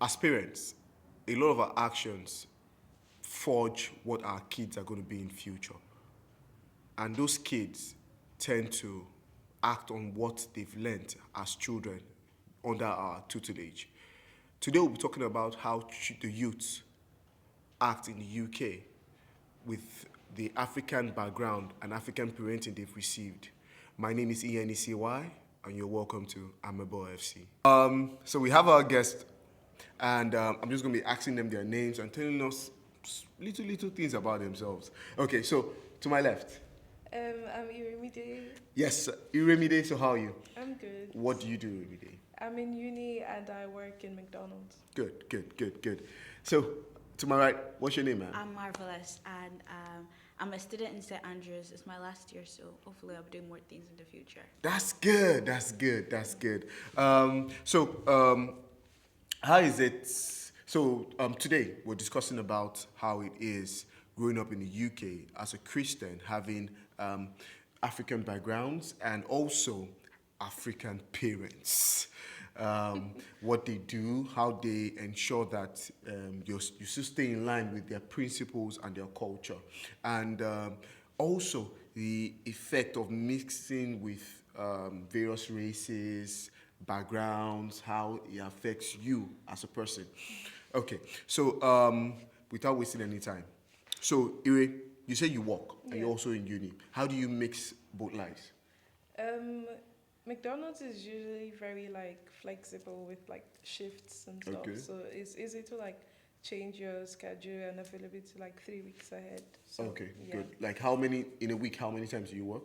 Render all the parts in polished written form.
as parents, a lot of our actions forge what our kids are going to be in future. And those kids tend to act on what they've learned as children under our tutelage. Today we'll be talking about how the youth act in the UK with the African background and African parenting they've received. My name is E.N.E.C.Y, and you're welcome to Amebo FC. So we have our guest, and I'm just going to be asking them their names and telling us little things about themselves. Okay, so to my left. I'm Iremide. Yes, Iremide, so how are you? I'm good. What do you do, Iremide? I'm in uni and I work in McDonald's. Good. So, to my right, what's your name, man? I'm Marvelous, and I'm a student in St. Andrews. It's my last year, so hopefully I'll be doing more things in the future. That's good. How is it? So, today we're discussing about how it is growing up in the UK as a Christian, having African backgrounds and also African parents. What they do, how they ensure that you still stay in line with their principles and their culture, and also the effect of mixing with various races, backgrounds, how it affects you as a person. Okay, so without wasting any time, so Ire, you say you work and you're also in uni. How do you mix both lives? McDonald's is usually very flexible with shifts and stuff. Okay. So it's easy to change your schedule and availability 3 weeks ahead. So, Okay, yeah. good. Like how many in a week? How many times do you work?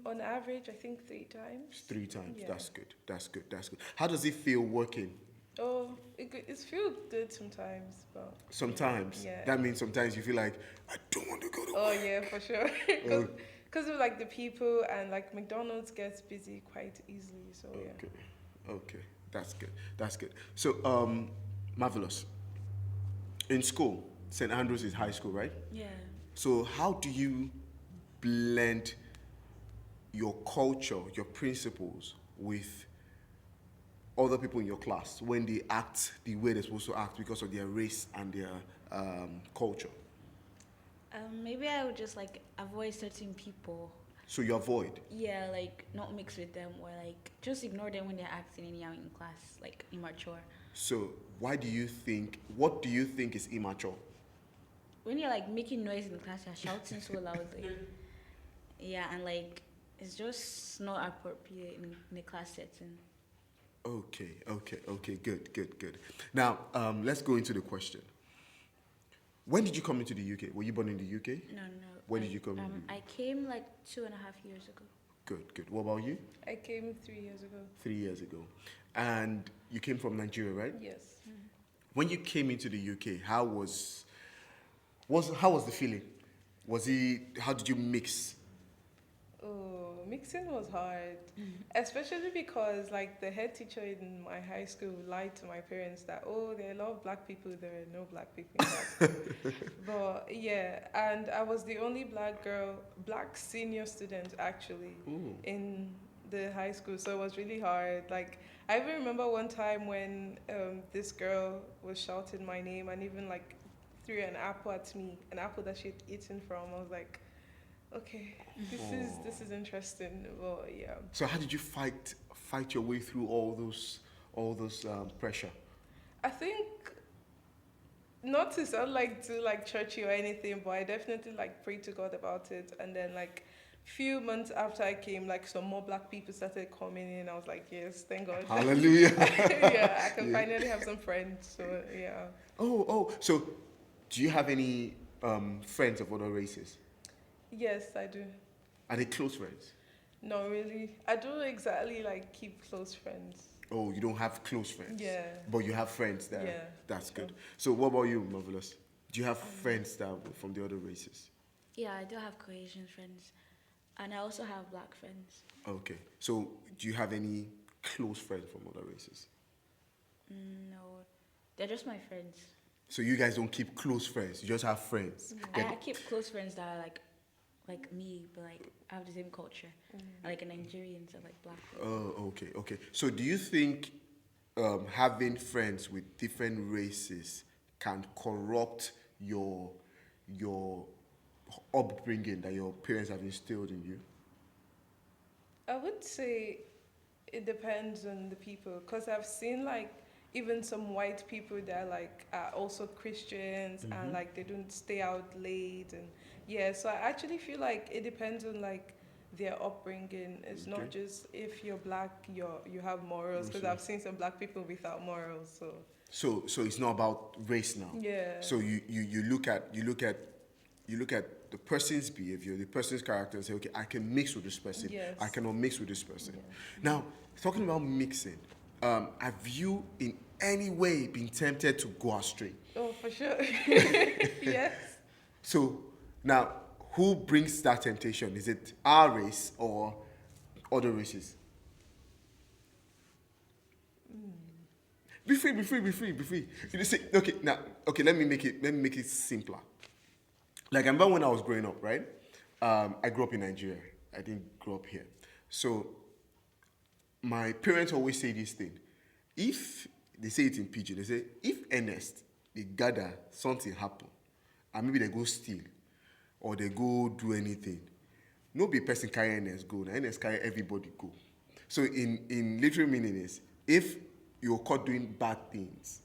On average, I think 3 times. 3 times. Yeah. That's good. How does it feel working? Oh, it feels good sometimes, but Sometimes. Yeah. That means sometimes you feel like I don't want to go to work. Oh yeah, for sure. Because of the people and McDonald's gets busy quite easily. So yeah. Okay. That's good. So Marvelous. In school, St. Andrews is high school, right? Yeah. So how do you blend your culture, your principles with other people in your class when they act the way they're supposed to act because of their race and their culture? Maybe I would just avoid certain people. So you avoid? Yeah, not mix with them or just ignore them when they're acting anyhow in class, immature. So what do you think is immature? When you're making noise in the class, you're shouting so loudly. Yeah, and it's just not appropriate in a class setting. Okay, good. Now, let's go into the question. When did you come into the UK? Were you born in the UK? No. When did you come in? I came 2.5 years ago. Good. What about you? I came 3 years ago. 3 years ago. And you came from Nigeria, right? Yes. When you came into the UK, how was the feeling? How did you mix? Oh, mixing was hard, especially because the head teacher in my high school lied to my parents that there are a lot of black people, there are no black people in that school. But yeah, and I was the only black senior student actually in the high school, so it was really hard. I even remember one time when this girl was shouting my name and even threw an apple at me, an apple that she'd eaten from. I was like, okay, this is interesting. Well, yeah. So how did you fight your way through all those pressure? I think not to sound too churchy or anything, but I definitely prayed to God about it, and then few months after I came, some more black people started coming in. I was like, yes, thank God. Hallelujah. Yeah, I can finally have some friends. So yeah. Oh. So, do you have any friends of other races? Yes, I do. Are they close friends? No, really. I don't exactly keep close friends. Oh, you don't have close friends? Yeah. But you have friends that. Yeah. That's Sure. good. So, what about you, Marvelous? Do you have friends that are from the other races? Yeah, I do have Caucasian friends. And I also have black friends. Okay. So, do you have any close friends from other races? No, they're just my friends. So you guys don't keep close friends. You just have friends. I keep close friends that are like me, but have the same culture. Like a Nigerian, so black friends. Oh, okay. So do you think having friends with different races can corrupt your upbringing that your parents have instilled in you? I would say it depends on the people, because I've seen like even some white people that like are also Christians and like they don't stay out late, and yeah, so I actually feel like it depends on like their upbringing. It's not just if you're black you have morals, because I've seen some black people without morals. So it's not about race now. Yeah. So you look at the person's behavior, the person's character, and say, okay, I can mix with this person. Yes. I cannot mix with this person. Yeah. Now, talking about mixing, have you in any way been tempted to go astray? Oh, for sure. Yes. So now, who brings that temptation? Is it our race or other races? Be free. You say, okay, let me make it simpler. Like, I remember when I was growing up, right? I grew up in Nigeria. I didn't grow up here. So my parents always say this thing. If they say it in pidgin, they say, if earnest, they gather, something happen, and maybe they go steal, or they go do anything, no be person carry earnest go, na earnest carry everybody go. So in literal meaning is, if you're caught doing bad things,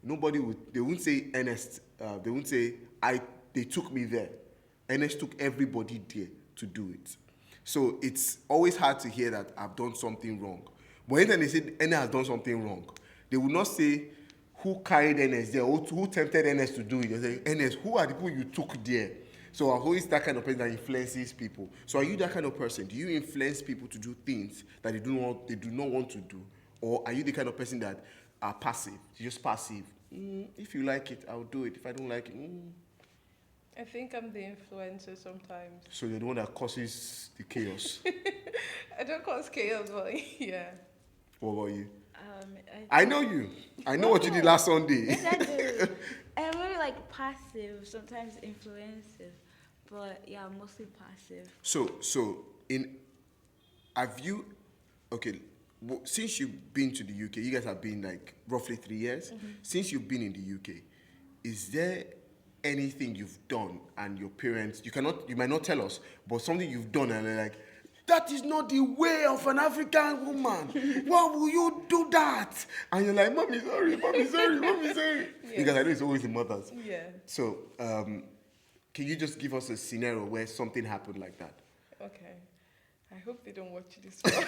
they won't say earnest, they won't say, they took me there. Earnest took everybody there to do it. So it's always hard to hear that I've done something wrong. But anytime they say Ernest has done something wrong, they will not say who carried Ernest there, or who tempted Ernest to do it. They say, Ernest, who are the people you took there? So I'm always that kind of person that influences people. So are you that kind of person? Do you influence people to do things that they do not want to do? Or are you the kind of person that are passive? You're just passive. If you like it, I'll do it. If I don't like it, I think I'm the influencer sometimes. So you're the one that causes the chaos. I don't cause chaos, but yeah. What about you? I I know you. I know what you did last Sunday. Yes, I do. I'm really like passive, sometimes influensive, but yeah, mostly passive. Since you've been to the UK, you guys have been like roughly 3 years. Since you've been in the UK, is there anything you've done and your parents, you might not tell us, but something you've done and they're like, that is not the way of an African woman. Why will you do that? And you're like, Mommy, sorry. Yeah. Because I know it's always the mothers. Yeah. So, can you just give us a scenario where something happened like that? Okay. I hope they don't watch this one.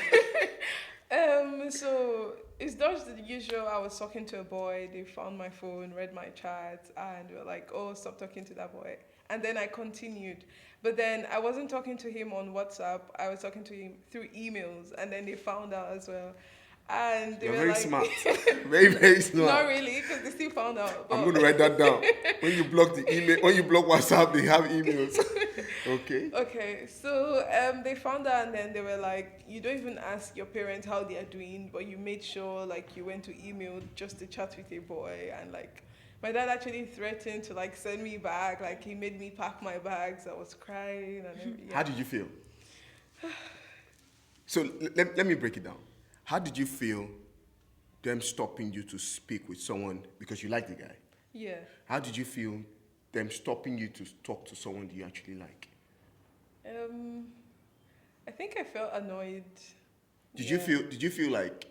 So it's just the usual. I was talking to a boy, they found my phone, read my chat, and were like, oh, stop talking to that boy. And then I continued. But then I wasn't talking to him on WhatsApp, I was talking to him through emails, and then they found out as well. And they You're were very like, smart. Very, very smart. Not really, because they still found out. I'm going to write that down. When you block the email, when you block WhatsApp, they have emails. Okay. Okay, so they found out, and then they were like, you don't even ask your parents how they are doing, but you made sure like you went to email just to chat with a boy, and like my dad actually threatened to like send me back, like he made me pack my bags. I was crying and everything. How did you feel? So let me break it down. How did you feel them stopping you to speak with someone because you like the guy? Yeah. How did you feel them stopping you to talk to someone you actually like? I think I felt annoyed. Did you feel like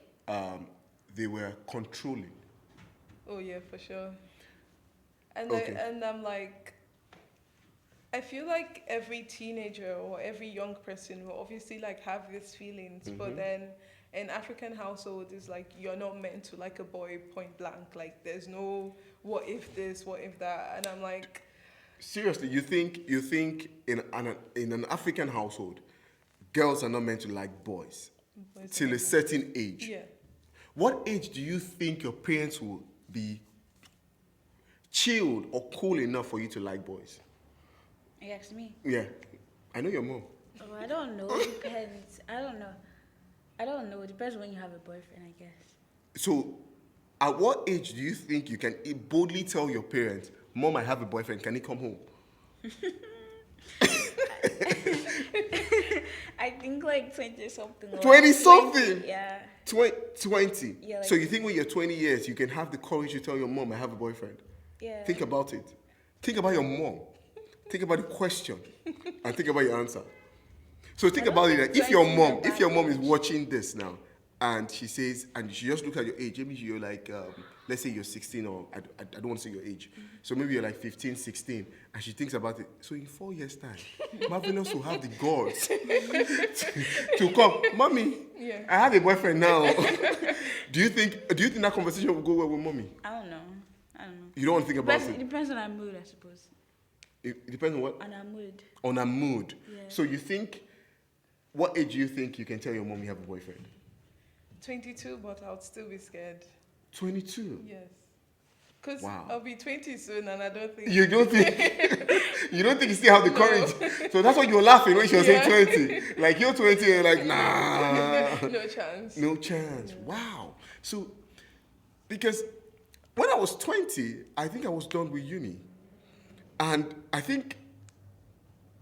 they were controlling? Oh yeah, for sure. And Okay. I'm like, I feel like every teenager or every young person will obviously like have these feelings, but then in African household is like you're not meant to like a boy point blank. Like there's no what if this, what if that, and I'm like, Seriously, you think in an African household, girls are not meant to like boys boys till are- a certain age? yeah. What age do you think your parents will be chilled or cool enough for you to like boys? You ask me. Yeah, I know your mom. Oh, I don't know. It depends. I don't know. It depends when you have a boyfriend, I guess. So, at what age do you think you can boldly tell your parents, Mom, I have a boyfriend, can he come home? I I think like 20 something. 20 something? Yeah. 20. Yeah, So like- you think when you're 20 years, you can have the courage to tell your mom, I have a boyfriend? Yeah. Think about it. Think about your mom. Think about the question. And think about your answer. So think I don't about it. think Like, if your 20 is a mom, bad is age. watching this now, and she says, and she just look at your age, maybe you're like, let's say you're 16, or I don't want to say your age. So maybe you're like 15, 16, and she thinks about it. So in 4 years' time, Marvelous will have the guts to come. Mommy, Yeah. I have a boyfriend now. do you think that conversation will go well with mommy? I don't know. You don't want to think about It it. depends on our mood, I suppose. It depends on what? On our mood. On a mood. Yeah. So you think, what age do you think you can tell your mom you have a boyfriend? 22, but I'll still be scared. 22. Yes. Because Wow. I'll be 20 soon, and I don't think. You don't think you still have the No. courage. So that's why you were laughing when she was Yeah. saying 20. Like you're 20 and you're like, nah. No chance. No chance. Wow. So because when I was 20, I think I was done with uni. And I think,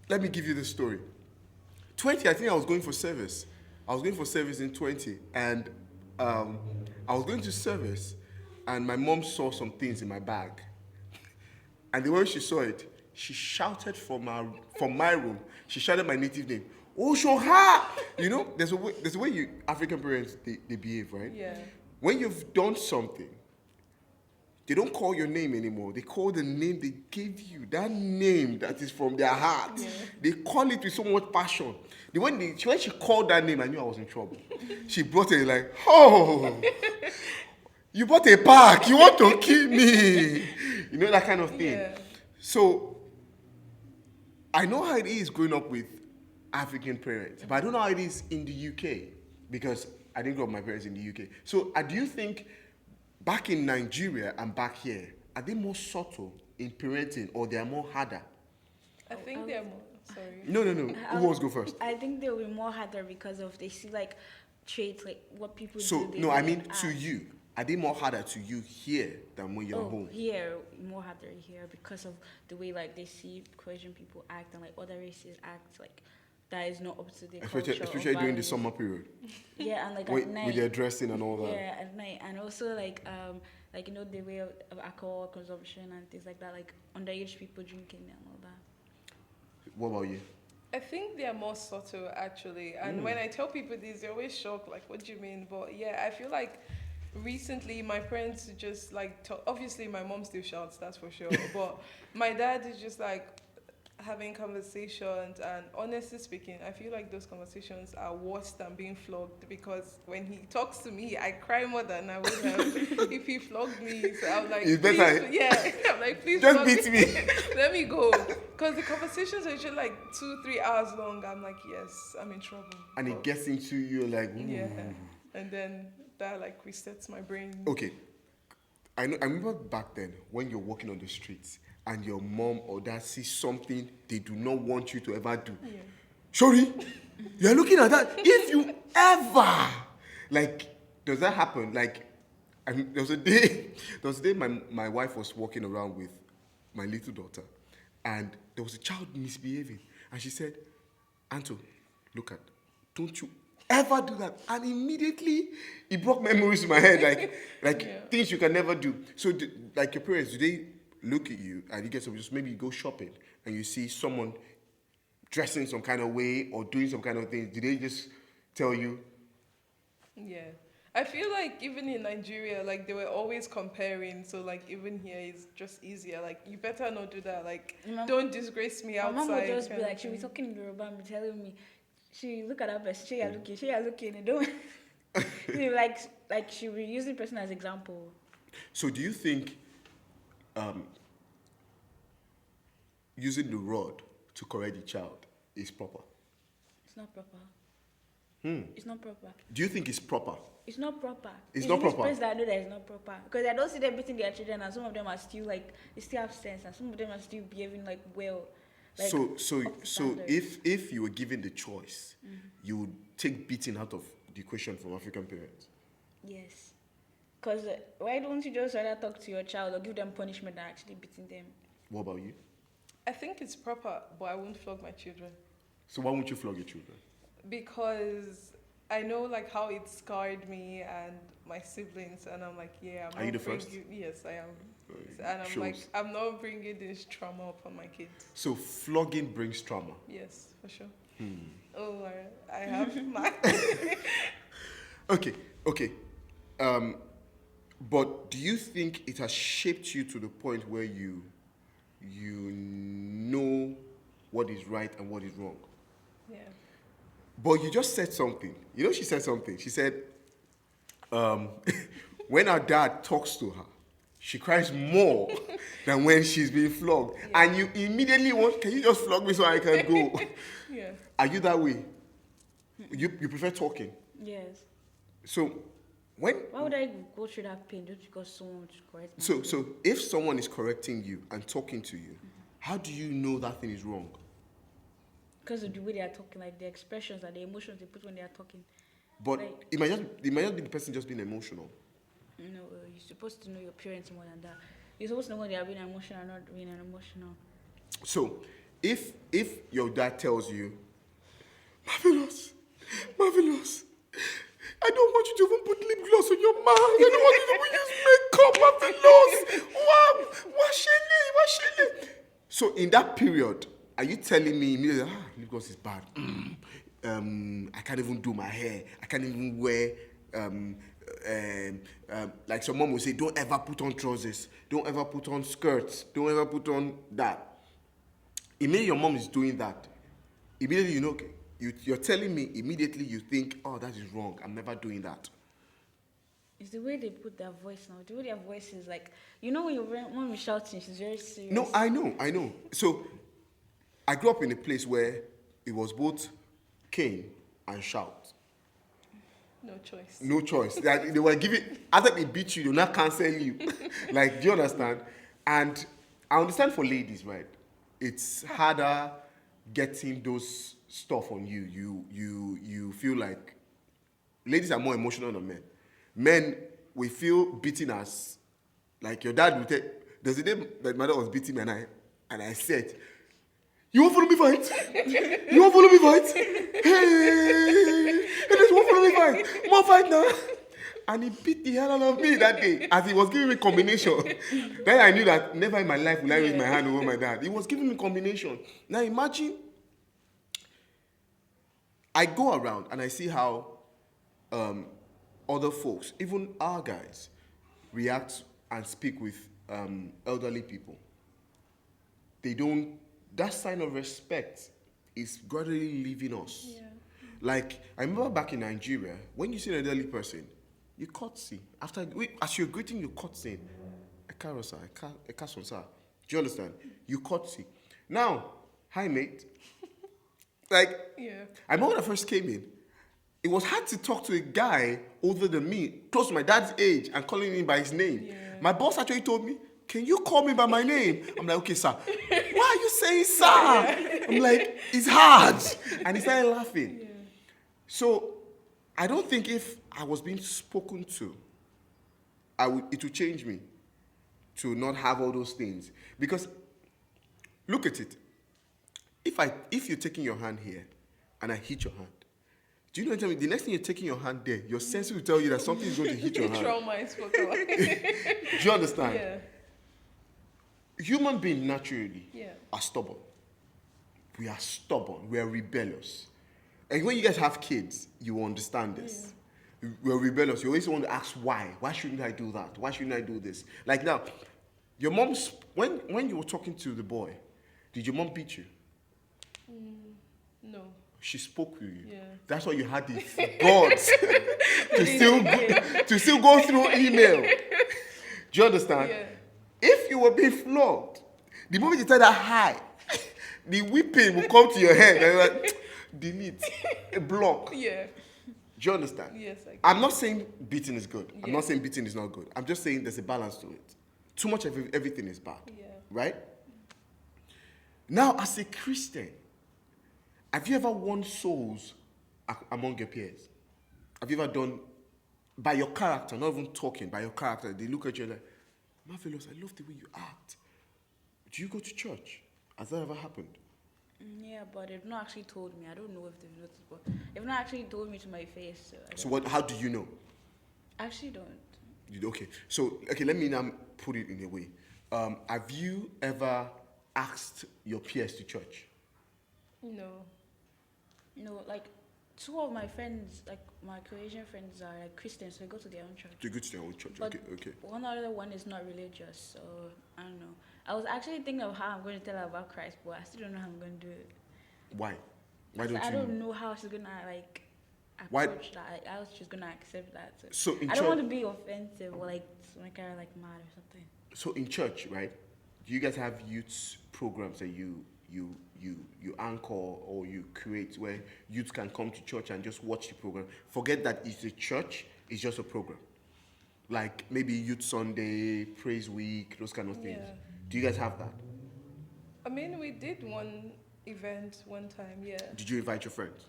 let me give you the story. 20, I think I was going for service. I was going for service in 20, and I was going to service, and my mom saw some things in my bag. And the way she saw it, she shouted from my room. She shouted my native name. Oh, Shoha! You know, there's a way you African parents they behave, right? Yeah. When you've done something, they don't call your name anymore. They call the name they gave you. That name that is from their heart. Yeah. They call it with so much passion. When she called that name, I knew I was in trouble. She brought it like, oh, you bought a pack. You want to kill me. You know, that kind of thing. Yeah. So, I know how it is growing up with African parents, but I don't know how it is in the UK because I didn't grow up with my parents in the UK. So, do you think back in Nigeria and back here, are they more subtle in parenting or they are more harder? I think they're more. Sorry. No. Who wants to go first? I think they'll be more harder because of they see like traits like what people So, do. They no, I do mean and to act. you. Are they more harder to you here than when you're home? Here more harder here because of the way like they see Caucasian people act and like other races act like that is not up to their culture. Especially or during the values. summer period. Yeah, and like with, at night. with their dressing and all that. Yeah, at night, and also like you know the way of alcohol consumption and things like that, like underage people drinking and all that. What about you? I think they're more subtle actually, and when I tell people this, they're always shocked. Like, what do you mean? But yeah, I feel like recently my parents just like obviously my mom still shouts, that's for sure. But my dad is just like having conversations, and honestly speaking, I feel like those conversations are worse than being flogged because when he talks to me, I cry more than I would have if he flogged me. So I'm like, It's better. please, yeah, I'm like, please Just flog beat me. Let me go. Because the conversations are usually like 2-3 hours long. I'm like, yes, I'm in trouble. And it But- gets into you like, ooh. yeah, and then that like resets my brain. Okay. I remember back then when you're walking on the streets and your mom or dad sees something they do not want you to ever do. Yeah. Shori, you're looking at that. If you ever, like, does that happen? Like, I mean, there was a day my wife was walking around with my little daughter, and there was a child misbehaving, and she said, Anto, look at, don't you ever do that. And immediately, it brought memories in my head, like Yeah. things you can never do. So, like your parents, do they look at you and you get some, just maybe you go shopping and you see someone dressing some kind of way or doing some kind of thing, do they just tell you? Yeah. I feel like even in Nigeria, like they were always comparing. So like even here it's just easier. Like you better not do that. Like Mom- don't disgrace me My outside. mom would just be kind of like, she'll be thing. talking in Yoruba and be telling me, she look at her best, she are looking, and don't. She like she be using person as example. So do you think using the rod to correct the child is proper? It's not proper. Hmm. It's not proper. Do you think it's proper? It's not proper. It's not proper? Parents that I know that it's not proper because I don't see them beating their children, and some of them are still like they still have sense, and some of them are still behaving like well. Like, so up to standard. if you were given the choice, you would take beating out of the equation from African parents. Yes. Because why don't you just rather talk to your child or give them punishment than actually beating them? What about you? I think it's proper, but I won't flog my children. So why won't you flog your children? because I know like how it scarred me and my siblings, and I'm like, yeah, I'm Are you not the first? Yes, I am. And I'm like, Shows. I'm not bringing this trauma upon my kids. So flogging brings trauma. Yes, for sure. Oh, I have my. Okay, okay. Um, but do you think it has shaped you to the point where you know what is right and what is wrong? Yeah. But you just said something. You know, she said something. She said, when our dad talks to her, she cries more than when she's being flogged. Yeah. And you immediately want, can you just flog me so I can go? Yeah. Are you that way? You prefer talking? Yes. So when Why would I go through that pain just because someone would correct me? so if someone is correcting you and talking to you, how do you know that thing is wrong? Because of the way they are talking, like the expressions and the emotions they put when they are talking. But Like- it might not be the person just being emotional. You know, you're supposed to know your parents more than that. You're supposed to know when they are being emotional or not being emotional. So if your dad tells you, Marvelous, Marvelous, I don't want you to even put lip gloss on your mouth. I don't want you to even use makeup, Marvelous. Wow, washele. So in that period, are you telling me immediately, lip gloss is bad? I can't even do my hair. I can't even wear, like some mom will say, don't ever put on trousers. Don't ever put on skirts. Don't ever put on that. Immediately your mom is doing that. Immediately you know, okay, you're telling me, immediately you think, oh, that is wrong. I'm never doing that. It's the way they put their voice now. The way their voice is like, you know, when your mom is shouting, she's very serious. No, I know. So I grew up in a place where it was both cane and shout. No choice. No choice. They were giving, after they beat you, they'll not cancel you. Like, do you understand? And I understand for ladies, right? It's harder getting those stuff on you. You feel like ladies are more emotional than men. Men, we feel beaten as, like your dad would take, there's a day that my dad was beating me and I said, you won't follow me fight? You won't follow me fight? Hey, you won't follow me fight? More fight now. And he beat the hell out of me that day as he was giving me combination. Then I knew that never in my life will I raise my hand over my dad. He was giving me combination. Now imagine, I go around and I see how other folks, even our guys, react and speak with elderly people. They don't, that sign of respect is gradually leaving us. Yeah. Like, I remember back in Nigeria, when you see an elderly person, you curtsy. As you're greeting, you curtsy. Ekarosa, ekasonsa. Do you understand? You curtsy. Now, hi mate. Like, Yeah. I remember when I first came in, it was hard to talk to a guy older than me, close to my dad's age, and calling him by his name. Yeah. My boss actually told me, can you call me by my name? I'm like, okay, sir. Why are you saying sir? I'm like, it's hard. And he started laughing. Yeah. So I don't think if I was being spoken to, it would change me to not have all those things. Because look at it. If you're taking your hand here and I hit your hand, do you know what I mean? The next thing you're taking your hand there, your senses will tell you that something is going to hit your hand. Trauma is spoken about. Do you understand? Yeah. Human beings naturally Yeah. are stubborn. We are stubborn. We are rebellious. And when you guys have kids, you will understand this. We're rebellious. You always want to ask why. Why shouldn't I do that? Why shouldn't I do this? Like now, your mom's, when you were talking to the boy, did your mom beat you? No. She spoke with you. Yeah. That's why you had the guts to still go through email. Do you understand? Yeah. If you were being flogged, the moment you tell that hi, the whipping will come to your head and you're like, delete, a block. Yeah. Do you understand? Yes, I get I'm not saying beating is good. I'm Yeah. not saying beating is not good. I'm just saying there's a balance to it. Too much of everything is bad. Yeah. Right? Now, as a Christian, have you ever won souls among your peers? Have you ever done, by your character, not even talking, by your character, they look at you like, Marvelous, I love the way you act. Do you go to church? Has that ever happened? Yeah, but they've not actually told me. I don't know if they've noticed, but they've not actually told me to my face. So I So don't what? How do you know? actually don't. Okay. So okay, let me now put it in a way. Have you ever asked your peers to church? No. No, like two of my friends, like my Croatian friends, are like Christians, so they go to their own church. To go to their own church. But Okay. Okay. one other one is not religious, so I don't know. I was actually thinking of how I'm going to tell her about Christ, but I still don't know how I'm going to do it. Why? Why 'Cause don't I you? don't know how she's gonna like Why- approach that. Like, how she's gonna accept that. So, So in I don't want church, to be offensive or like make her like mad or something. so in church, right? Do you guys have youth programs that you anchor or you create where youth can come to church and just watch the program? Forget that it's a church; it's just a program. Like maybe Youth Sunday, Praise Week, those kind of things. Yeah. Do you guys have that? I mean, we did one event one time, yeah. Did you invite your friends?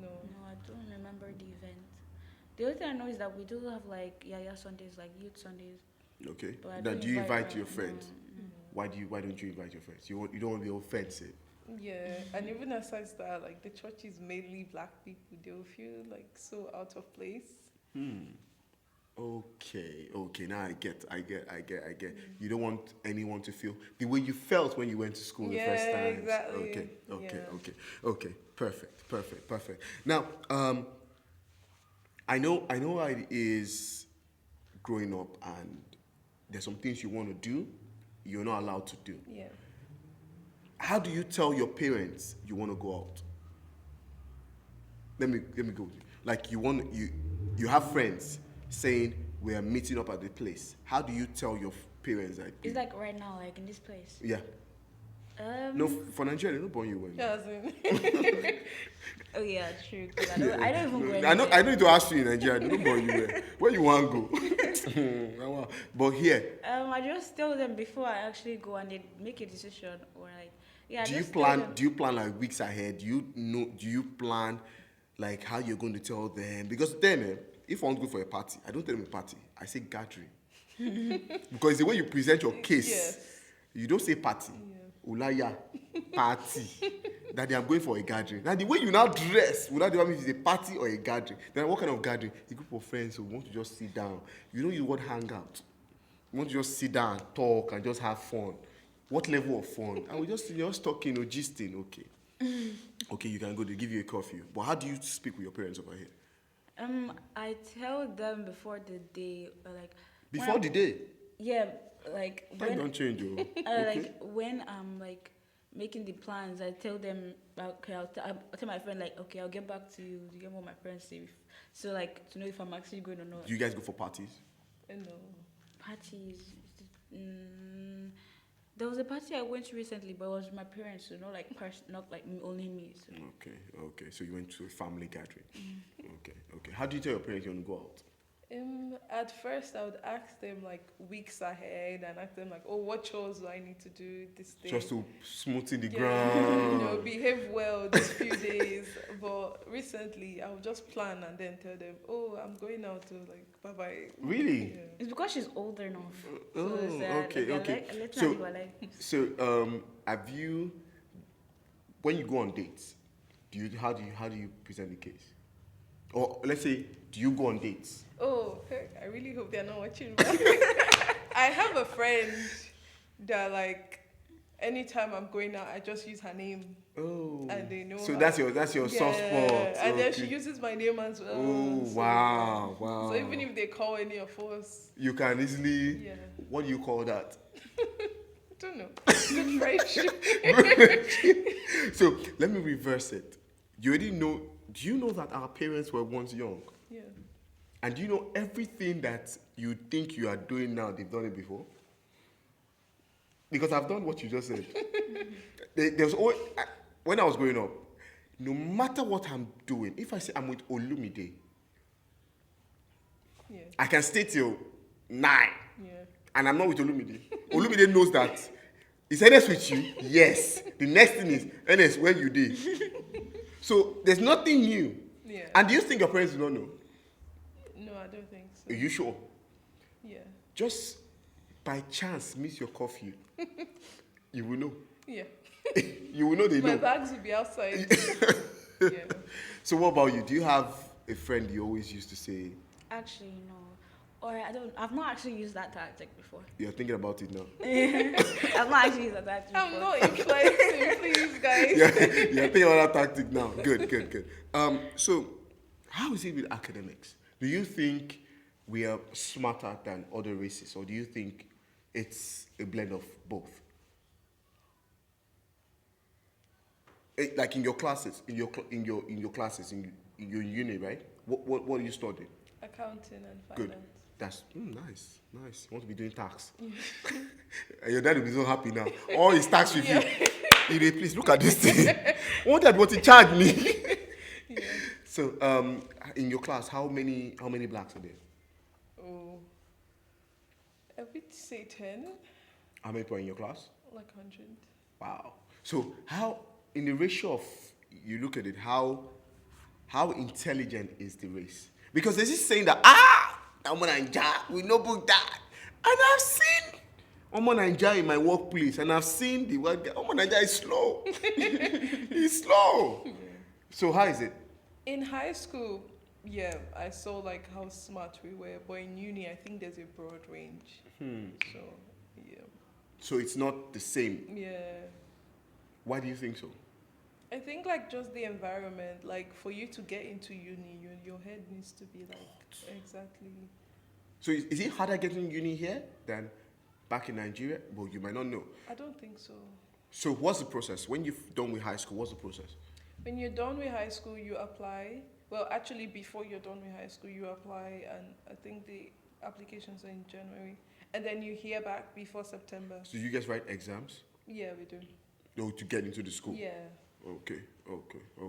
No. No, I don't remember the event. The only thing I know is that we do have like Yaya Sundays, like Youth Sundays. Okay. But I Now, don't do you invite them. your friends? Why don't you invite your friends? You don't want to be offensive. Yeah, and even aside that, like the church is mainly black people, they'll feel like so out of place. Okay. Now I get. You don't want anyone to feel the way you felt when you went to school the first Yeah, time. exactly. Okay. Perfect. Now, I know how it is growing up, and there's some things you want to do, you're not allowed to do. Yeah. How do you tell your parents you want to go out? Let me go with you. Like you have friends saying we are meeting up at the place. How do you tell your parents that? It's like right now, like in this place. Yeah. No, for Nigeria, they don't born you when. Yeah, as in, Oh yeah, true. 'Cause I don't even go I anywhere. need to ask you in Nigeria. They don't born you where you want to go. But here, I just tell them before I actually go, and they make a decision, or like, yeah. do you just tell plan? them. Do you plan like weeks ahead? Do you know? Do you plan like how you're going to tell them? Because then, if I want to go for a party, I don't tell them a party. I say gathering. Because the way you present your case, yes. you don't say party. Ulaya, party. That I'm going for a gathering. Now the way you now dress will not determine if it's a party or a gathering. Then what kind of gathering? A group of friends who want to just sit down. You know you want to hang out. You want to just sit down, talk, and just have fun. What level of fun? And we just talking or gisting. Okay. Okay, you can go. They give you a coffee. But how do you speak with your parents over here? I tell them before the day, like. when Before I'm- the day. Yeah, like Time when don't change, oh. Okay. like when I'm like making the plans, I tell them, okay, I'll tell my friend like, okay, I'll get back to you to get what my parents say. So like to know if I'm actually going or not. Do you guys go for parties? No. Parties. There was a party I went to recently, but it was with my parents, so not like not like only me. So. Okay. So you went to a family gathering. Okay. How do you tell your parents you want to go out? At first, I would ask them like weeks ahead and ask them like, oh, what chores do I need to do this day? Just to smoothing the Yeah, ground. behave well these few days. But recently, I would just plan and then tell them, oh, I'm going out to like, bye bye. Really? Yeah. It's because she's old enough. Oh, so it's, okay. Let's So- not live like. So, have you, when you go on dates, how do you present the case? Or let's say, do you go on dates? Oh, I really hope they're not watching. But I have a friend that like, anytime I'm going out, I just use her name. Oh. And they know So her. that's your soft spot. And then she Okay. uses my name as well. Oh, so, wow. So even if they call any of us, You can easily, yeah, what do you call that? I don't know. Good friendship. So let me reverse it. Do you know that our parents were once young? Yeah. And do you know everything that you think you are doing now, they've done it before? Because I've done what you just said. There's always, when I was growing up, no matter what I'm doing, if I say I'm with Olumide, Yeah. I can stay till 9, Yeah. and I'm not with Olumide. Olumide knows that. Is N.S. with you? Yes. The next thing is, N.S., where you did? So there's nothing new. Yeah. And do you think your parents do not know? No, I don't think so. Are you sure? Yeah. Just by chance miss your coffee, you will know. Yeah. You will know they My know. bags will be outside. Yeah. So what about you? Do you have a friend you always used to say Actually, no. Or I don't. I've not actually used that tactic before. you're thinking about it now? I've not actually used that tactic before. I'm not influencing, please, guys. You're thinking about that tactic now. Good. So how is it with academics? Do you think we are smarter than other races, or do you think it's a blend of both? Like in your classes, in your classes, in your uni, right? What are you studying? Accounting and Good. finance. That's nice. You want to be doing tax. And your dad will be so happy now. All his tax review. He dey, please look at this thing. What dad want to charge me? Yeah. So, in your class, how many blacks are there? Oh. I would say 10, How many people are in your class? like 100. Wow. So how, in the ratio of, you look at it, how intelligent is the race? Because there's this saying that, I'm a Naija, we no book that. And I've seen I'm a Naija in my workplace, and I've seen the white guy, Naija is slow. He's slow. Yeah. So how is it? In high school, yeah, I saw like how smart we were, but in uni, I think there's a broad range. So, yeah. So it's not the same. Yeah. Why do you think so? I think like just the environment, like for you to get into uni, your head needs to be like exactly. So is it harder getting uni here than back in Nigeria? Well, you might not know. I don't think so. So what's the process? When you've done with high school, what's the process? When you're done with high school, you apply. Well, actually, before you're done with high school, you apply, and I think the applications are in January, and then you hear back before September. So you guys write exams? Yeah, we do. No, to get into the school? Yeah. Okay.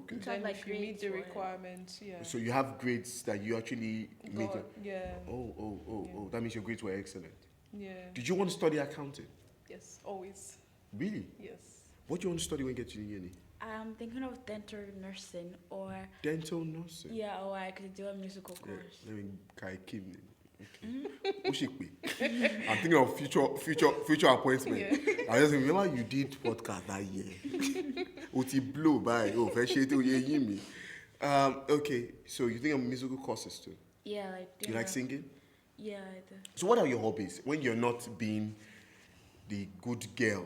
It's Then like if you meet grades the or- requirements, yeah. So you have grades that you actually meet. Got, yeah. Oh. That means your grades were excellent. Yeah. Did you want to study accounting? Yes, always. Really? Yes. What do you want to study when you get to uni? I'm thinking of dental nursing or Dental nursing. yeah, or I could do a musical Yeah, course. let me Kai Kim. Okay. Oshikwe. I'm thinking of future appointment. Yeah. I just remember you did podcast that year. Oti blow by fresh me. Okay, so you think of musical courses too? Yeah, like You like singing? Yeah, I do. So what are your hobbies when you're not being the good girl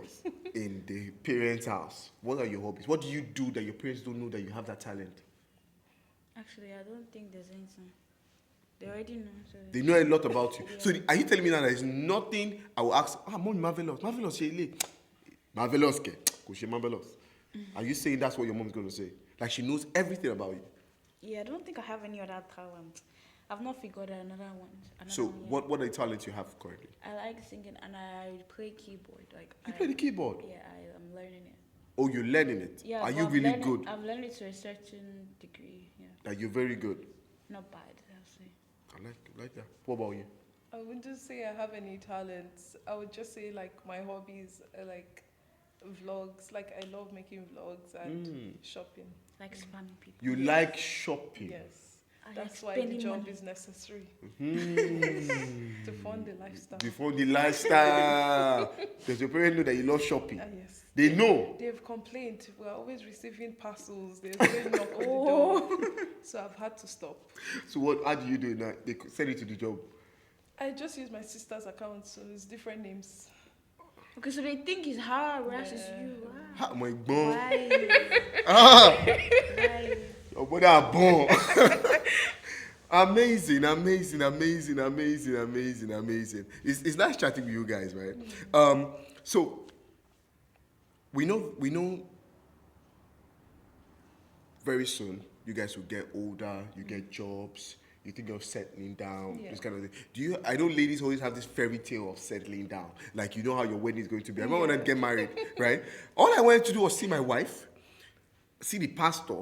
in the parents' house? What are your hobbies? What do you do that your parents don't know that you have that talent? Actually, I don't think there's anything. They already know. So They know a lot about you. Yeah. So are you telling me now there's nothing I will ask, Mom, marvelous. Marvelous, she marvelous, ke? Ko she marvelous. Are you saying that's what your mom's going to say? Like she knows everything about you? yeah, I don't think I have any other talent. I've not figured out another one. So one yet. what are the talents you have currently? I like singing and I play keyboard. Like You play the keyboard? Yeah, I'm learning it. Oh, you're learning it? Yeah, Are but you I've really learned good? I've learned it to a certain degree. Yeah, Like you're very good? not bad. I'll say. I like that. What about you? I wouldn't say I have any talents. I would just say like my hobbies are like vlogs. Like I love making vlogs and shopping. Like spamming people. You like shopping? Yes. I That's like why the spending job money. is necessary Mm. to fund the lifestyle. Before the lifestyle. Does your parents know that you love shopping? Yes. They know. They've complained. We're always receiving parcels. There's always knock on the door. So I've had to stop. So how do you do it now? They send you to the job. I just use my sister's account, so it's different names. Okay, so they think it's her, whereas it's Yeah. you. Ha, my bon. Why? Ah, Why? your body are bon. Amazing. It's nice chatting with you guys, right? So we know very soon you guys will get older, you get jobs, you think of settling down, Yeah. this kind of thing. I know ladies always have this fairy tale of settling down. Like you know how your wedding is going to be. I remember when I get married, right? All I wanted to do was see my wife, see the pastor.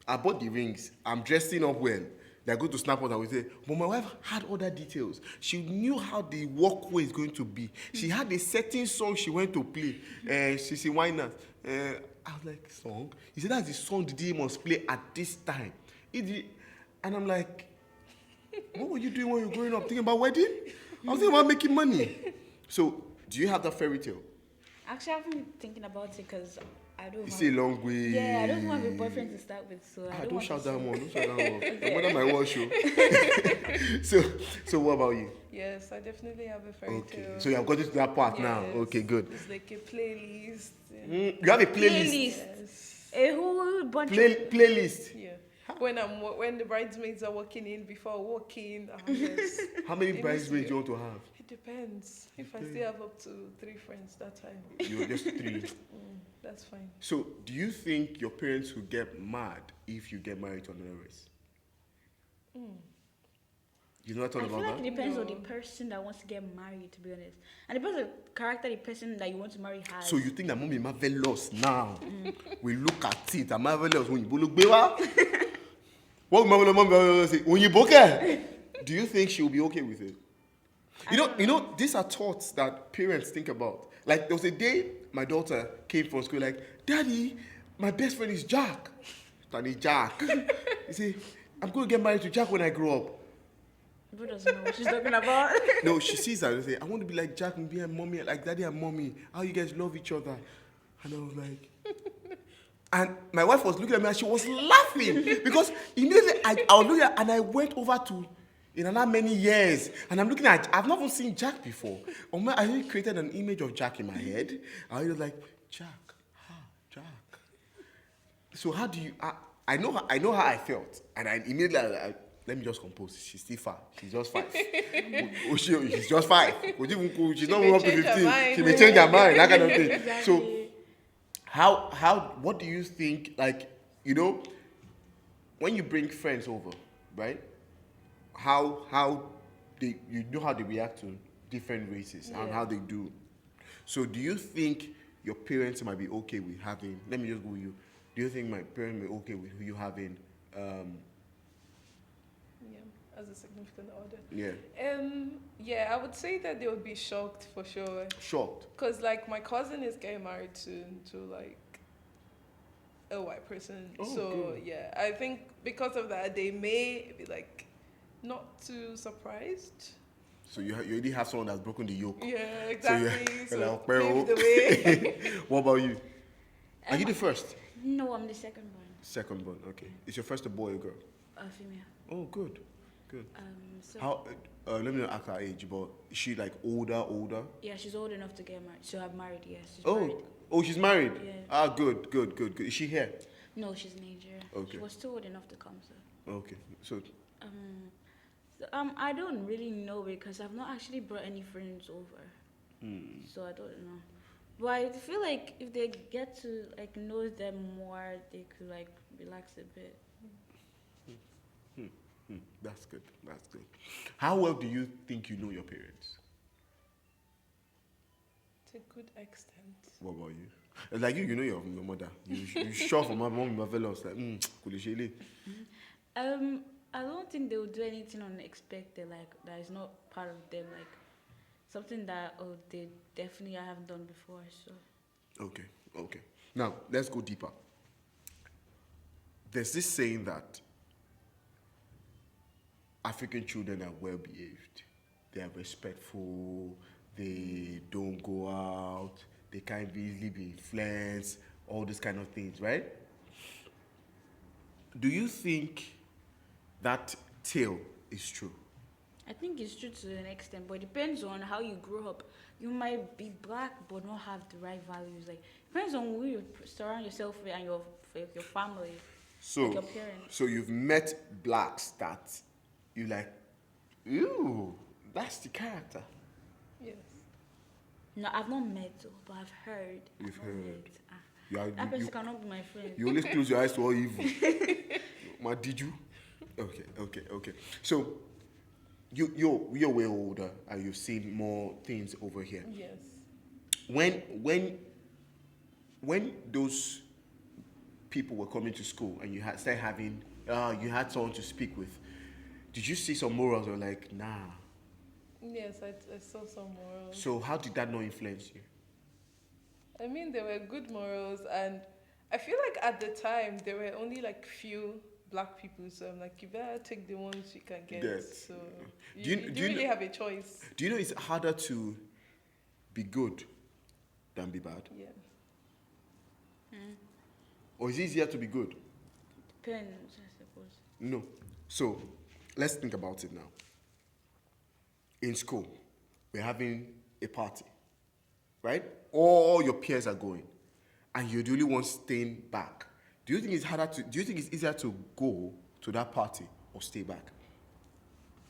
I bought the rings. I'm dressing up well. They're going to snap out and we say, but my wife had other details. She knew how the walkway is going to be. She had a certain song she went to play. She said, why not? I was like, song? He said, that's the song the DJ must play at this time. And I'm like, what were you doing when you were growing up? Thinking about wedding? I was thinking about making money. So, do you have that fairy tale? Actually, I've been thinking about it because I don't It's have. a long way. Yeah, I don't have a boyfriend to start with, so I don't Don't want shout to that say. one. Don't shout that one. Your mother might watch you. So what about you? Yes, I definitely have a fairy Okay. tale. So you have got to that part now. Yes, Okay, good. It's like a playlist. You have a playlist. Yes. A whole bunch of. Playlist. Yeah. When the bridesmaids are walking in, before I walk in, yes. How many It bridesmaids must do you want to have? It depends. If I still have up to 3 friends that time, You're just 3. that's fine. So do you think your parents will get mad if you get married to another race? You know what I'm I talking feel about like that? it depends on the No. person that wants to get married, to be honest. And it depends on the character the person that you want to marry has. So you think that mom is marvelous now? We look at it, I'm marvelous. When you look bewa, what marvelous mom say? When you book do you think she'll be okay with it? You know, these are thoughts that parents think about. Like there was a day my daughter came from school, like, Daddy, my best friend is Jack. Daddy Jack. You see, I'm going to get married to Jack when I grow up. Who doesn't know what she's talking about? No, she sees that and say, I want to be like Jack and be a mommy, like daddy and mommy. How you guys love each other. And I was like, and my wife was looking at me and she was laughing because immediately I was looking at, and I went over to in another many years and I'm looking at, I've not even seen Jack before. I really created an image of Jack in my head. I was like, Jack, Jack. So how do you? I know how I felt, and I immediately let me just compose. She's still 5. She's just 5. She's just 5. She's not even up to 15. She may change her mind. That kind of thing. Exactly. So how what do you think? Like, you know, when you bring friends over, right? How they, you know how they react to different races and how they do. So do you think your parents might be okay with having? Let me just go with you. Do you think my parents may be okay with you having? As a significant other. Yeah. Yeah, I would say that they would be shocked for sure. Shocked. Cause like my cousin is getting married soon to like a white person. Oh, so good. yeah, I think because of that they may be like not too surprised. So you already have someone that's broken the yoke. Yeah, exactly. So So, you're pave the way. What about you? Are you the first? No, I'm the second one. Second born. Okay. Is your first a boy or girl? A female. Oh, good. Good. So How? Let me not ask her age, but is she like older? yeah, she's old enough to get married. So I'm married. Yes. She's Oh, married. she's married. Yeah. Ah, good. Is she here? No, she's in Nigeria. Okay. She was too old enough to come. So. Okay. So I don't really know because I've not actually brought any friends over. So I don't know. But I feel like if they get to like know them more, they could like relax a bit. That's good. How well do you think you know your parents? To a good extent. What about you? Like you know your mother. You sure for my mom, my fellows like kulishele. I don't think they would do anything unexpected like that is not part of them, like something that they definitely haven't done before. So Okay. Now let's go deeper. There's this saying that African children are well behaved. They are respectful. They don't go out. They can't easily be influenced. All these kind of things, right? Do you think that tale is true? I think it's true to an extent, but it depends on how you grew up. You might be black but not have the right values. Like depends on who you surround yourself with and your family, like your parents. So you've met blacks that you like, ooh, that's the character. Yes. No, I've not met though, but I've heard. You've I've not heard. met. That person cannot be my friend. You always close your eyes to all evil. Ma, did you? Okay. So you're way older and you've seen more things over here. Yes. When those people were coming to school and you had someone to speak with, did you see some morals or like, nah? Yes, I saw some morals. So how did that not influence you? I mean, there were good morals, and I feel like at the time there were only like few black people, so I'm like, you better take the ones you can get. Yes. So Do you you really have a choice. Do you know it's harder to be good than be bad? Yeah. Or is it easier to be good? Depends, I suppose. No. So, let's think about it now. In school, we're having a party, right? All your peers are going, and you're the only one staying back. Do you think it's easier to go to that party or stay back?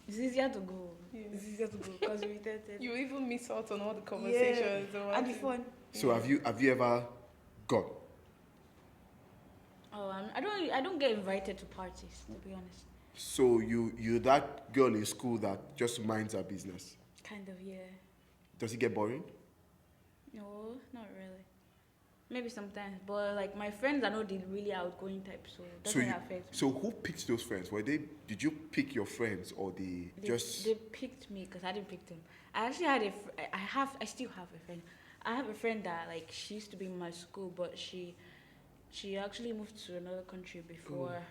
It's easier to go. Yeah. It's easier to go because you're irritated. You even miss out on all the conversations. Yeah. And the fun. So have you ever gone? Oh, I don't get invited to parties, to be honest. So you're that girl in school that just minds her business. Kind of, yeah. Does it get boring? No, not really. Maybe sometimes, but like my friends are not the really outgoing type, so it doesn't affect me. So who picked those friends? Did you pick your friends or they picked me because I didn't pick them. I actually had I still have a friend. I have a friend that like she used to be in my school, but she actually moved to another country before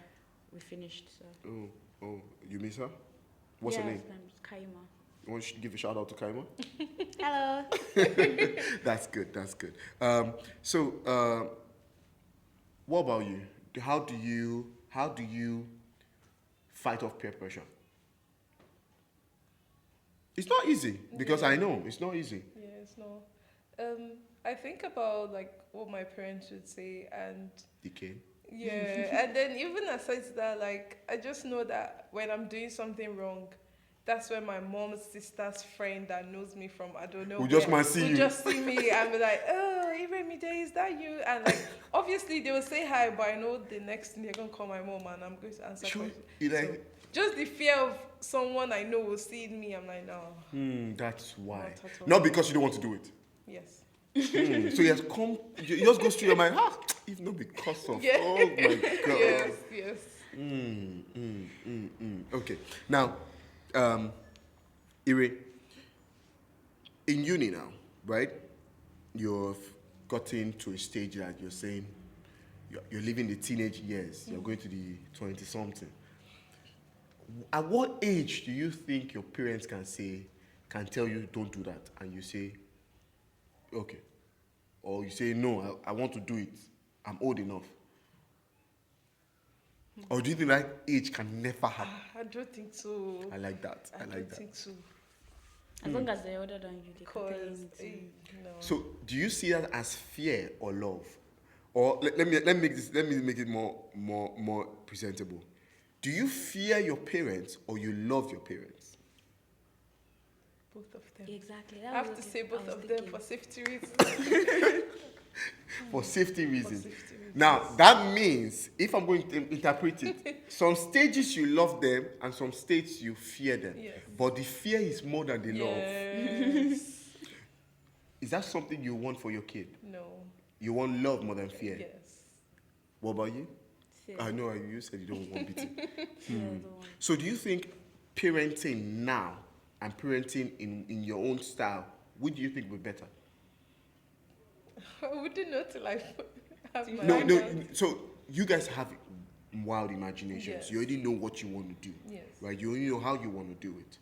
we finished. So. Oh, you miss her? What's her name? It's Kaima. You want to give a shout out to Kaima? Hello. That's good. What about you? How do you fight off peer pressure? It's not easy because I know it's not easy. Yeah, it's not. I think about like what my parents would say and Decay. yeah, and then even aside that, like I just know that when I'm doing something wrong, that's when my mom's sister's friend that knows me from I don't know Who just might see you. just see me and be like, oh, Iremide, is that you? And like obviously they will say hi, but I know the next thing they're gonna call my mom and I'm going to answer questions. So, just the fear of someone I know will see me, I'm like, no. That's why. Not at all. Not because you don't want to do it. Yes. So you just go straight your mind. If not because of. Yeah. Oh my God. Yes. Okay. Now, Ire, in uni now, right? You've gotten to a stage that you're saying you're living the teenage years. You're going to the 20-something. At what age do you think your parents can tell you don't do that, and you say, okay, or you say no, I want to do it. I'm old enough. Or do you think that age can never happen? I don't think so. I like that. I don't think so. As long as they're older than you, they can tell you Because anything. no. So, do you see that as fear or love? Or let me make it more presentable. Do you fear your parents or you love your parents? Both of them. Exactly. I have to say both of them for safety reasons. For safety reasons. For safety reasons. Now, that means, if I'm going to interpret it, some stages you love them and some stages you fear them. Yes. But the fear is more than the love. Yes. Is that something you want for your kid? No. You want love more than fear? Yes. What about you? Fear. I know you said you don't want beating. Yeah, don't want. So do you think parenting now and parenting in your own style, which do you think would be better? I wouldn't know till I have my No. own. So you guys have wild imaginations. Yes. You already know what you want to do. Yes. Right? You already know how you want to do it.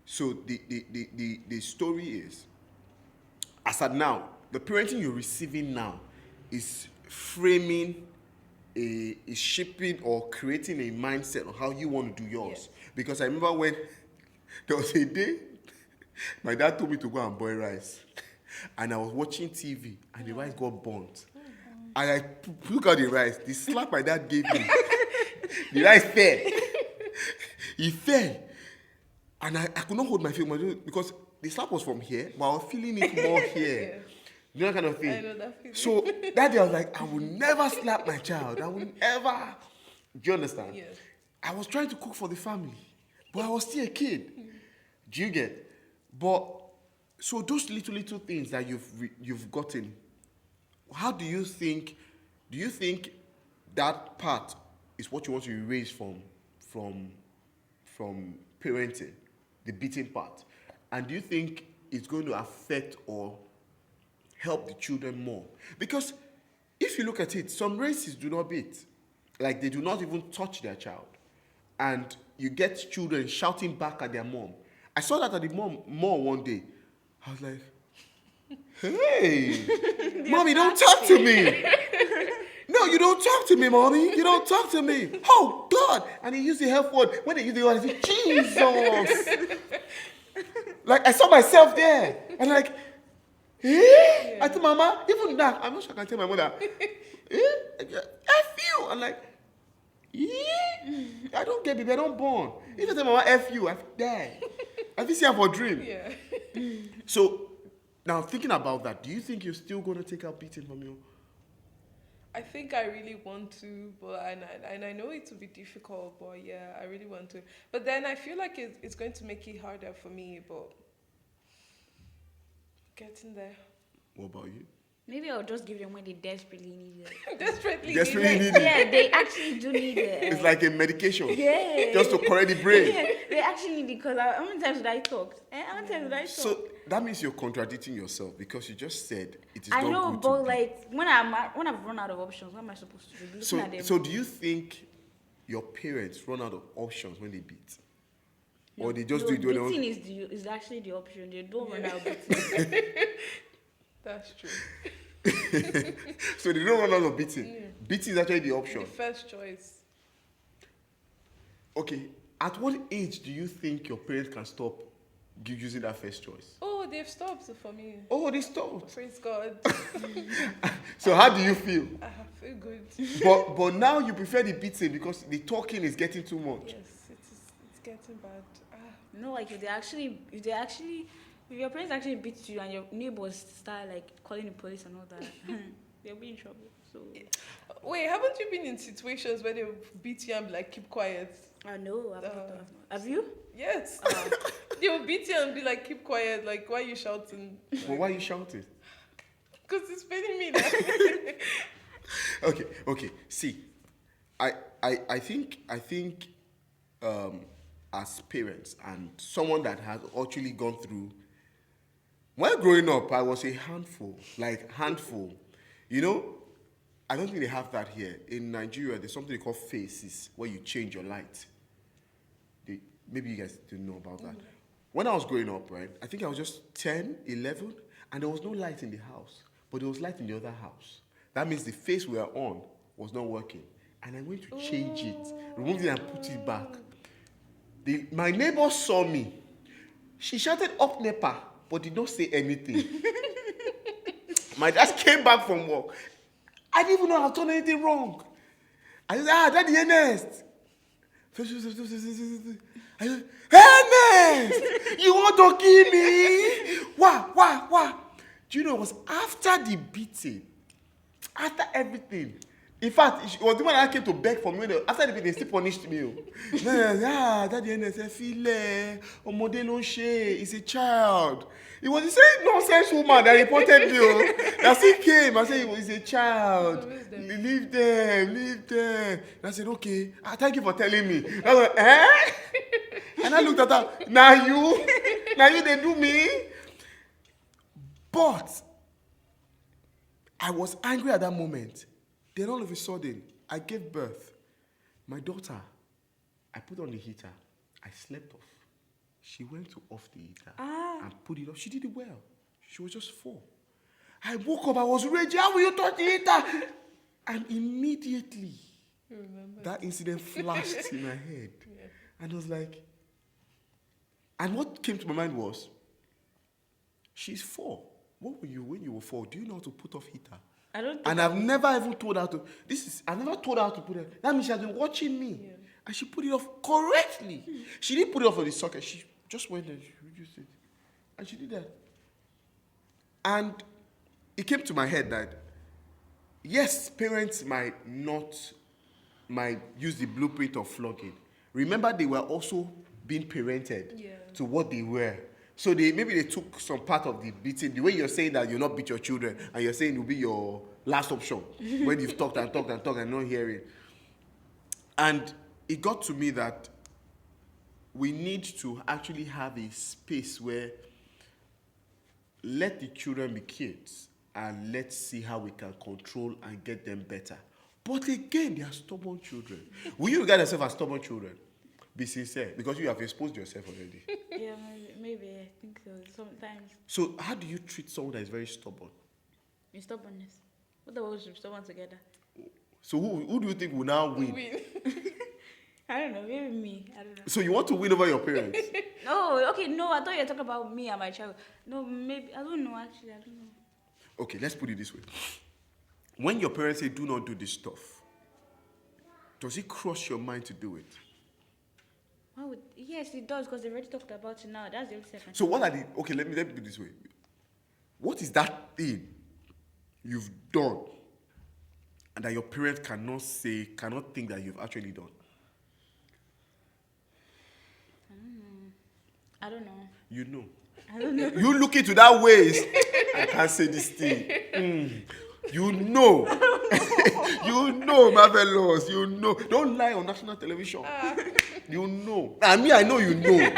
So the story is, as at now, the parenting you're receiving now is framing is shaping or creating a mindset of how you want to do yours. Yes. Because I remember when there was a day, my dad told me to go and boil rice. And I was watching TV and the rice got burnt. And I look at the rice, the slap my dad gave me, the rice fell. He fell. And I could not hold my feet because the slap was from here, but I was feeling it more here. Yeah. You know that kind of thing? I know that feeling. So that day I was like, I will never slap my child. I will never. Do you understand? Yes. I was trying to cook for the family, but I was still a kid. Do you get? But so those little things that you've gotten, how do you think? Do you think that part is what you want to erase from parenting, the beating part? And do you think it's going to affect or help the children more? Because if you look at it, some races do not beat. Like they do not even touch their child. And you get children shouting back at their mom. I saw that at the mall one day. I was like, Hey, mommy, don't talk to me. No, you don't talk to me, mommy. You don't talk to me. Oh, God. And he used the F word. When they use the word, I said, Jesus. Like, I saw myself there. And like, eh? I told Mama, even that, I'm not sure I can tell my mother, eh? F you. I'm like, I don't get baby, I don't born. If I tell Mama F you, I die. I feel see her for dream. Yeah. So, now thinking about that, do you think you're still going to take out beating from you? I think I really want to, but and I know it will be difficult, but yeah, I really want to. But then I feel like it's going to make it harder for me, but getting there. What about you? Maybe I'll just give them when they desperately need it. Desperately Desperately need need it. Yeah, they actually do need it. It's like a medication. Yeah. Just to correct the brain. Yeah, they actually need it because how many times did I talk? How many times did I talk? So that means you're contradicting yourself because you just said it is I not know, good but to beat. like when I've run out of options, what am I supposed to do? Looking at them. So do you think your parents run out of options when they beat? Or they just do it when they beating want? is actually the option. They don't run out of beating. That's true. So they don't run out of beating. Yeah. Beating is actually the option. The first choice. Okay. At what age do you think your parents can stop using that first choice? Oh, they've stopped for me. Oh, they stopped. Praise God. So how do you feel? I feel good. But now you prefer the beating because the talking is getting too much. Yes, it's getting bad. No, like if your parents actually beat you and your neighbors start like calling the police and all that, they'll be in trouble. So Wait, haven't you been in situations where they beat you and be like, keep quiet? I know. I've not. Have you? Yes. They'll beat you and be like, keep quiet. Like, why are you shouting? But why are you shouting? Because it's paining me now. Okay. See, I think as parents and someone that has actually gone through. When growing up, I was a handful. You know, I don't think they have that here. In Nigeria, there's something they call faces, where you change your light. Maybe you guys didn't know about that. When I was growing up, right, I think I was just 10, 11, and there was no light in the house, but there was light in the other house. That means the face we were on was not working. And I went to change it, remove it and put it back. My neighbor saw me. She shouted up NEPA, but did not say anything. My dad came back from work. I didn't even know I've done anything wrong. I said, Daddy, E.N.E.C.Y. I said, E.N.E.C.Y, you want to kill me? Why? Do you know, it was after the beating, after everything. In fact, it was the one that came to beg for me. After the beating, they still punished me. Daddy E.N.E.C.Y, feel ọmọdé ló ń ṣe, he's a child. It was the same nonsense woman that reported me. That still came. I said, he's a child. Leave them. And I said, okay. Thank you for telling me. I was like, eh? And I looked at her. Now you they do me. But I was angry at that moment. Then all of a sudden, I gave birth. My daughter, I put on the heater. I slept off. She went to off the heater and put it off. She did it well. She was just 4. I woke up. I was raging. How will you touch the heater? And immediately, that incident flashed in my head. Yeah. And I was like, and what came to my mind was, she's 4. What were you when you were 4? Do you know how to put off heater? I don't think And I've never even told her to. I've never told her how to put it. That means she has been watching me. Yeah. And she put it off correctly. She didn't put it off on the socket. She just went and she reduced it. And she did that. And it came to my head that, yes, parents might use the blueprint of flogging. Remember, they were also being parented to what they were. So maybe they took some part of the beating. The way you're saying that you'll not beat your children, and you're saying it will be your last option when you've talked and not hearing. And it got to me that we need to actually have a space where let the children be kids and let's see how we can control and get them better. But again, they are stubborn children. Will you regard yourself as stubborn children? Be sincere, because you have exposed yourself already. Yeah, maybe. I think so. sometimes. So how do you treat someone that is very stubborn? In stubbornness. What the hell is stubborn together? So who do you think will now win? I don't know, maybe me. I don't know. So you want to win over your parents? No, okay, no, I thought you were talking about me and my child. No, maybe, I don't know, actually, I don't know. Okay, let's put it this way. When your parents say, do not do this stuff, does it cross your mind to do it? Yes, it does, because they already talked about it now. That's the only second. So what are the, okay, let me put it this way. What is that thing you've done and that your parents cannot think that you've actually done? I don't know. You know. I don't know. You look into that waist. I can't say this thing. You know. You know, marvelous. You know. Don't lie on national television. You know. I know you know.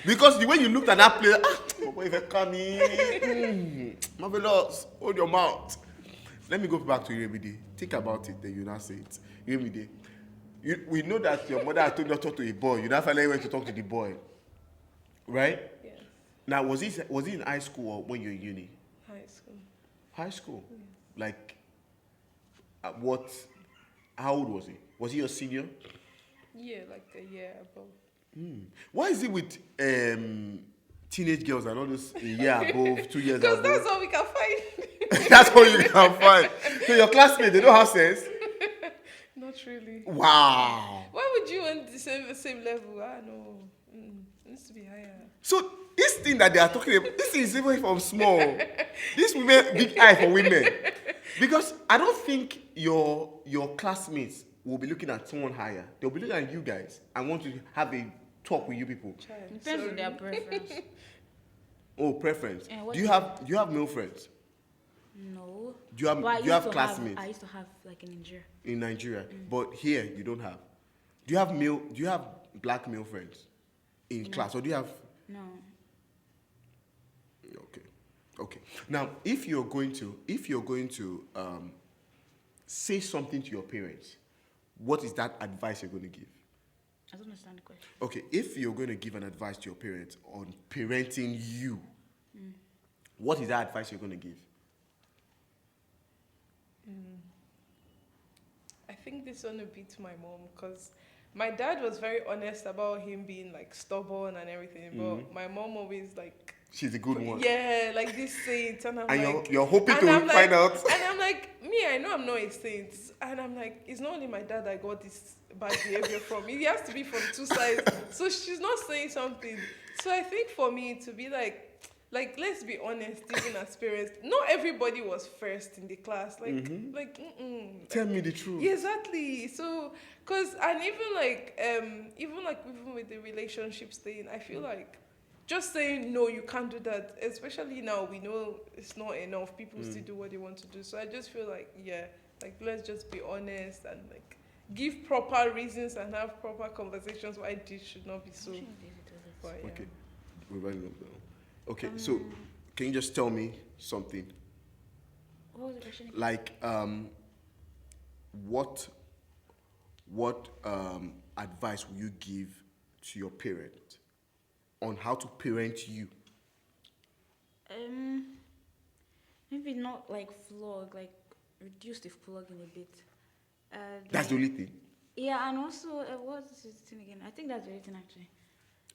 Because the way you looked at that place, if I come in, marvelous, hold your mouth. Let me go back to Iremide. Think about it, then you now say it. Iremide, we know that your mother had told you not to talk to a boy. You now finally went to talk to the boy. Right? Yes. Now, was he in high school or when you were in uni? High school. High school? Yes. Like, how old was he? Was he your senior? Yeah, like a year above. Why is it with teenage girls and all those a year above, 2 years above? Because that's all we can find. That's all you can find. So your classmates, they don't have sense? Not really. Wow. Why would you want the same level? No. It needs to be higher. So this thing that they are talking about, this is even from small. This women, big eye for women. Because I don't think your classmates will be looking at someone higher. They'll be looking at you guys and want to have a talk with you people. Depends on their preference. Oh, preference. Do you have male friends? No. Do you have classmates? I used to have like in Nigeria. In Nigeria, but here you don't have. Do you have black male friends in class, or do you have? No. Okay. Now, if you're going to say something to your parents, what is that advice you're going to give? I don't understand the question. Okay, if you're going to give an advice to your parents on parenting you, what is that advice you're going to give? I think this one would be to my mom, because my dad was very honest about him being like stubborn and everything, but my mom always like, she's a good one. yeah, like this saint, and I'm and like, you're hoping to find out. And I'm like, me, I know I'm not a saint, and I'm like, it's not only my dad I got this bad behavior from. It has to be from two sides. So she's not saying something. So I think for me to be like let's be honest, even as parents, not everybody was first in the class. Tell me the truth. Yeah, exactly. So, and even with the relationships thing, I feel like just saying no, you can't do that. Especially now, we know it's not enough. People still do what they want to do. So I just feel like, let's just be honest and give proper reasons and have proper conversations why this should not be so. But, yeah. Okay, we're running up now. Okay, so can you just tell me something? What was the question? Like, what advice will you give to your parent on how to parent you? Maybe not like flog, like reduce the flogging a bit. That's the only thing? Yeah, and also, what's the thing again? I think that's the only thing actually.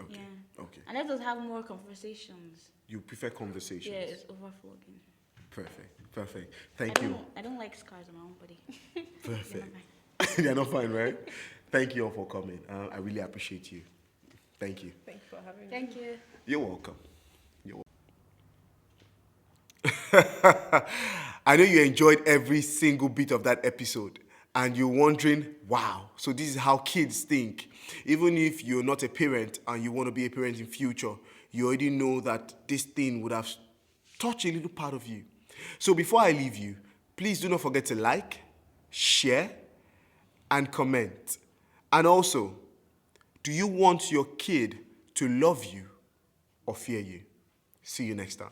Okay. Yeah. Okay. And let us have more conversations. You prefer conversations? Yeah, it's over flogging. Perfect. Thank you. I don't like scars on my own body. Perfect. They're not fine, right? Thank you all for coming. I really appreciate you. Thank you. Thanks for having me. Thank you. You're welcome. I know you enjoyed every single bit of that episode. And you're wondering, wow, so this is how kids think. Even if you're not a parent and you want to be a parent in future, you already know that this thing would have touched a little part of you. So before I leave you, please do not forget to like, share, and comment. And also, do you want your kid to love you or fear you? See you next time.